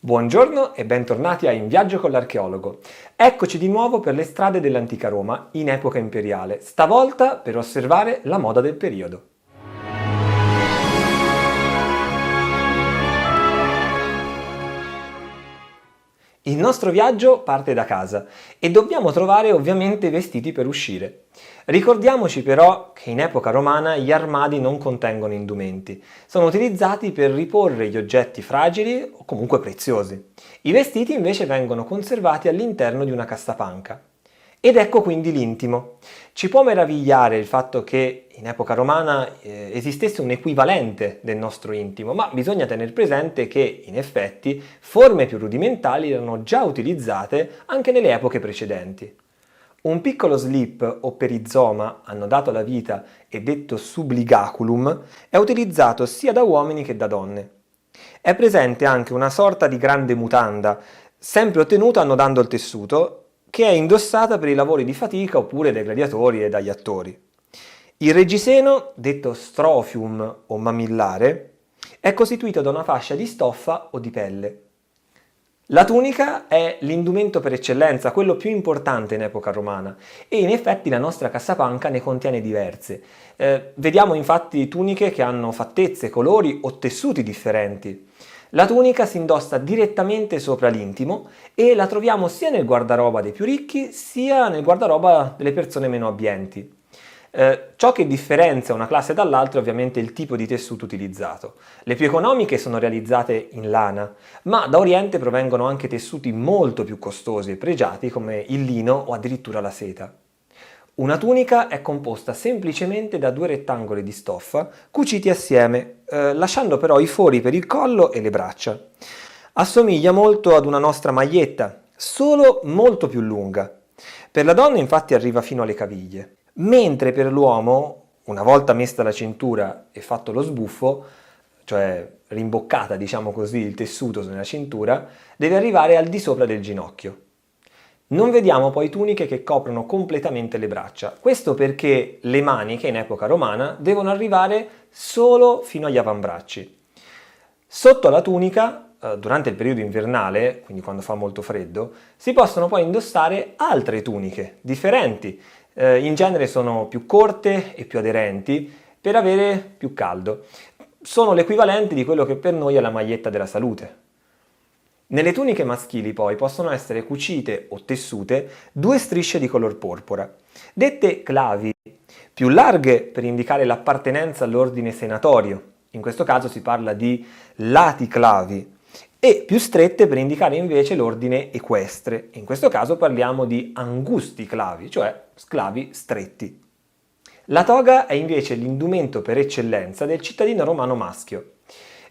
Buongiorno e bentornati a In Viaggio con l'Archeologo. Eccoci di nuovo per le strade dell'antica Roma in epoca imperiale, stavolta per osservare la moda del periodo. Il nostro viaggio parte da casa e dobbiamo trovare ovviamente vestiti per uscire. Ricordiamoci però che in epoca romana gli armadi non contengono indumenti, sono utilizzati per riporre gli oggetti fragili o comunque preziosi. I vestiti invece vengono conservati all'interno di una cassapanca. Ed ecco quindi l'intimo. Ci può meravigliare il fatto che in epoca romana esistesse un equivalente del nostro intimo, ma bisogna tenere presente che in effetti forme più rudimentali erano già utilizzate anche nelle epoche precedenti. Un piccolo slip o perizoma annodato alla vita e detto subligaculum è utilizzato sia da uomini che da donne. È presente anche una sorta di grande mutanda, sempre ottenuta annodando il tessuto, che è indossata per i lavori di fatica oppure dai gladiatori e dagli attori. Il reggiseno, detto strophium o mamillare, è costituito da una fascia di stoffa o di pelle. La tunica è l'indumento per eccellenza, quello più importante in epoca romana, e in effetti la nostra cassapanca ne contiene diverse. Vediamo infatti tuniche che hanno fattezze, colori o tessuti differenti. La tunica si indossa direttamente sopra l'intimo e la troviamo sia nel guardaroba dei più ricchi sia nel guardaroba delle persone meno abbienti. Ciò che differenzia una classe dall'altra è ovviamente il tipo di tessuto utilizzato. Le più economiche sono realizzate in lana, ma da Oriente provengono anche tessuti molto più costosi e pregiati come il lino o addirittura la seta. Una tunica è composta semplicemente da due rettangoli di stoffa cuciti assieme, lasciando però i fori per il collo e le braccia. Assomiglia molto ad una nostra maglietta, solo molto più lunga. Per la donna infatti arriva fino alle caviglie, mentre per l'uomo, una volta messa la cintura e fatto lo sbuffo, cioè rimboccata diciamo così il tessuto nella cintura, deve arrivare al di sopra del ginocchio. Non vediamo poi tuniche che coprono completamente le braccia, questo perché le maniche in epoca romana devono arrivare solo fino agli avambracci. Sotto la tunica, durante il periodo invernale, quindi quando fa molto freddo, si possono poi indossare altre tuniche differenti, in genere sono più corte e più aderenti per avere più caldo. Sono l'equivalente di quello che per noi è la maglietta della salute. Nelle tuniche maschili poi possono essere cucite o tessute due strisce di color porpora, dette clavi, più larghe per indicare l'appartenenza all'ordine senatorio, in questo caso si parla di laticlavi, e più strette per indicare invece l'ordine equestre, in questo caso parliamo di angusticlavi, cioè sclavi stretti. La toga è invece l'indumento per eccellenza del cittadino romano maschio.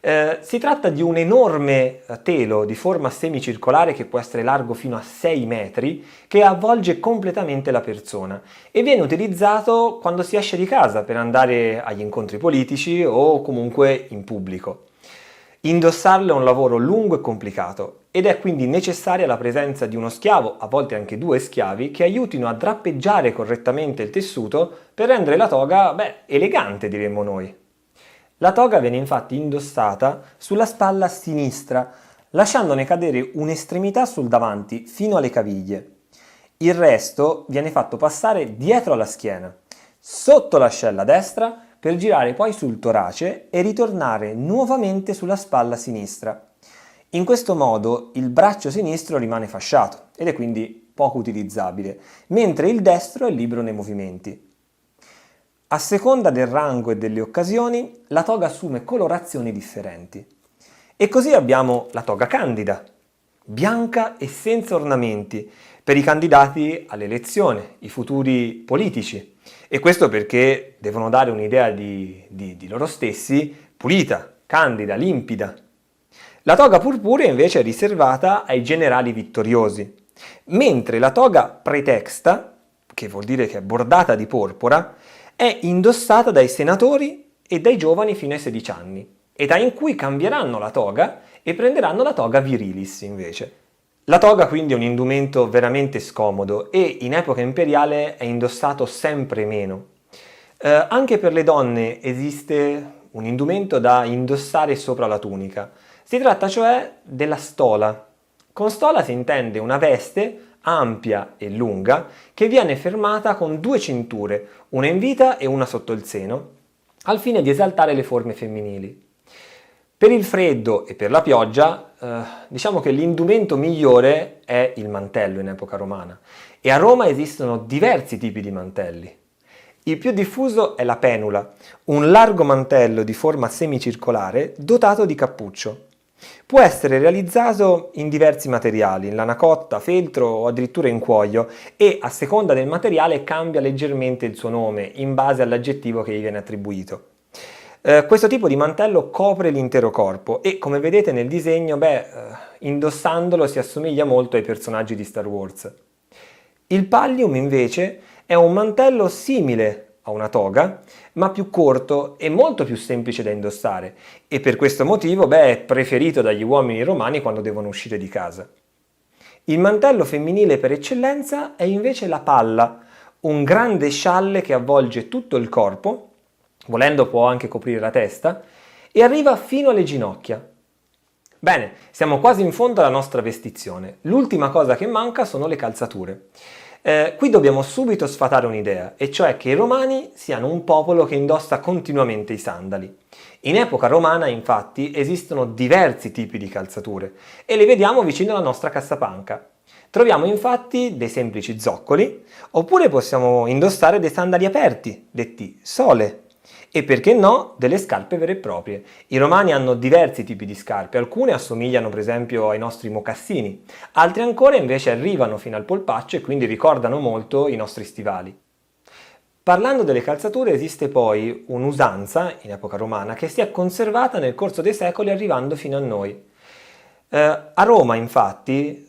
Si tratta di un enorme telo di forma semicircolare che può essere largo fino a 6 metri che avvolge completamente la persona e viene utilizzato quando si esce di casa per andare agli incontri politici o comunque in pubblico. Indossarlo è un lavoro lungo e complicato ed è quindi necessaria la presenza di uno schiavo, a volte anche due schiavi, che aiutino a drappeggiare correttamente il tessuto per rendere la toga, elegante diremmo noi. La toga viene infatti indossata sulla spalla sinistra, lasciandone cadere un'estremità sul davanti fino alle caviglie. Il resto viene fatto passare dietro alla schiena, sotto l'ascella destra, per girare poi sul torace e ritornare nuovamente sulla spalla sinistra. In questo modo il braccio sinistro rimane fasciato ed è quindi poco utilizzabile, mentre il destro è libero nei movimenti. A seconda del rango e delle occasioni, la toga assume colorazioni differenti. E così abbiamo la toga candida, bianca e senza ornamenti, per i candidati all'elezione, i futuri politici. E questo perché devono dare un'idea di loro stessi pulita, candida, limpida. La toga purpurea invece è riservata ai generali vittoriosi, mentre la toga pretexta, che vuol dire che è bordata di porpora, è indossata dai senatori e dai giovani fino ai 16 anni, età in cui cambieranno la toga e prenderanno la toga virilis invece. La toga quindi è un indumento veramente scomodo e in epoca imperiale è indossato sempre meno. Anche per le donne esiste un indumento da indossare sopra la tunica. Si tratta cioè della stola. Con stola si intende una veste ampia e lunga che viene fermata con due cinture, una in vita e una sotto il seno, al fine di esaltare le forme femminili. Per il freddo e per la pioggia, diciamo che l'indumento migliore è il mantello in epoca romana e a Roma esistono diversi tipi di mantelli. Il più diffuso è la penula, un largo mantello di forma semicircolare dotato di cappuccio. Può essere realizzato in diversi materiali, in lana cotta, feltro o addirittura in cuoio e a seconda del materiale cambia leggermente il suo nome in base all'aggettivo che gli viene attribuito. Questo tipo di mantello copre l'intero corpo e come vedete nel disegno, indossandolo si assomiglia molto ai personaggi di Star Wars. Il pallium invece è un mantello simile a una toga, ma più corto e molto più semplice da indossare e per questo motivo è preferito dagli uomini romani quando devono uscire di casa. Il mantello femminile per eccellenza è invece la palla, un grande scialle che avvolge tutto il corpo, volendo può anche coprire la testa, e arriva fino alle ginocchia. Bene, siamo quasi in fondo alla nostra vestizione. L'ultima cosa che manca sono le calzature. Qui dobbiamo subito sfatare un'idea, e cioè che i romani siano un popolo che indossa continuamente i sandali. In epoca romana, infatti, esistono diversi tipi di calzature e le vediamo vicino alla nostra cassapanca. Troviamo infatti dei semplici zoccoli, oppure possiamo indossare dei sandali aperti, detti sole. E perché no, delle scarpe vere e proprie. I romani hanno diversi tipi di scarpe, alcune assomigliano per esempio ai nostri mocassini, altre ancora invece arrivano fino al polpaccio e quindi ricordano molto i nostri stivali. Parlando delle calzature esiste poi un'usanza in epoca romana che si è conservata nel corso dei secoli arrivando fino a noi. A Roma infatti,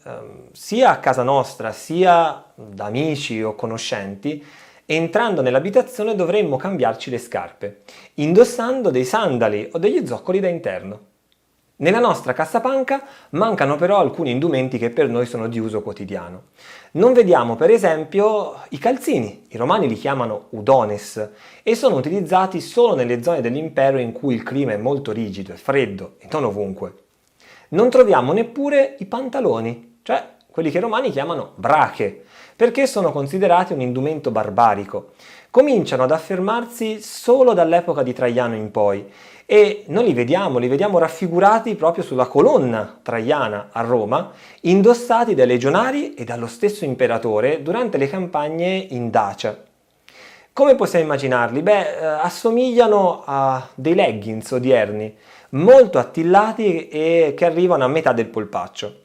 sia a casa nostra sia da amici o conoscenti, entrando nell'abitazione dovremmo cambiarci le scarpe, indossando dei sandali o degli zoccoli da interno. Nella nostra cassapanca mancano però alcuni indumenti che per noi sono di uso quotidiano. Non vediamo per esempio i calzini, i romani li chiamano udones e sono utilizzati solo nelle zone dell'impero in cui il clima è molto rigido e freddo e non ovunque. Non troviamo neppure i pantaloni, cioè quelli che i romani chiamano brache, perché sono considerati un indumento barbarico. Cominciano ad affermarsi solo dall'epoca di Traiano in poi e noi li vediamo raffigurati proprio sulla colonna traiana a Roma, indossati dai legionari e dallo stesso imperatore durante le campagne in Dacia. Come possiamo immaginarli? Assomigliano a dei leggings odierni, molto attillati e che arrivano a metà del polpaccio.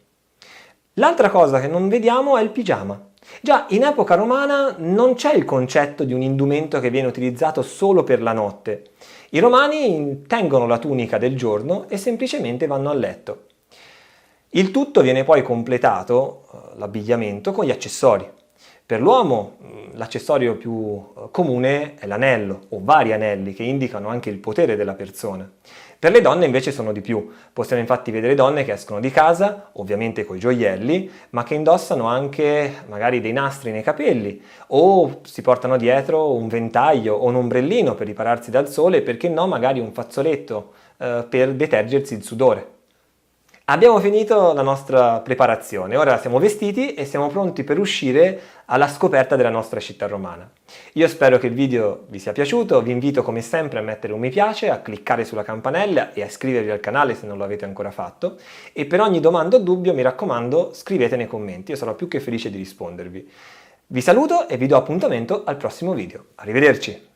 L'altra cosa che non vediamo è il pigiama. Già in epoca romana non c'è il concetto di un indumento che viene utilizzato solo per la notte. I romani tengono la tunica del giorno e semplicemente vanno a letto. Il tutto viene poi completato, l'abbigliamento, con gli accessori. Per l'uomo l'accessorio più comune è l'anello o vari anelli che indicano anche il potere della persona. Per le donne invece sono di più, possiamo infatti vedere donne che escono di casa, ovviamente coi gioielli, ma che indossano anche magari dei nastri nei capelli o si portano dietro un ventaglio o un ombrellino per ripararsi dal sole e perché no magari un fazzoletto per detergersi il sudore. Abbiamo finito la nostra preparazione, ora siamo vestiti e siamo pronti per uscire alla scoperta della nostra città romana. Io spero che il video vi sia piaciuto, vi invito come sempre a mettere un mi piace, a cliccare sulla campanella e a iscrivervi al canale se non lo avete ancora fatto e per ogni domanda o dubbio mi raccomando scrivete nei commenti, io sarò più che felice di rispondervi. Vi saluto e vi do appuntamento al prossimo video. Arrivederci!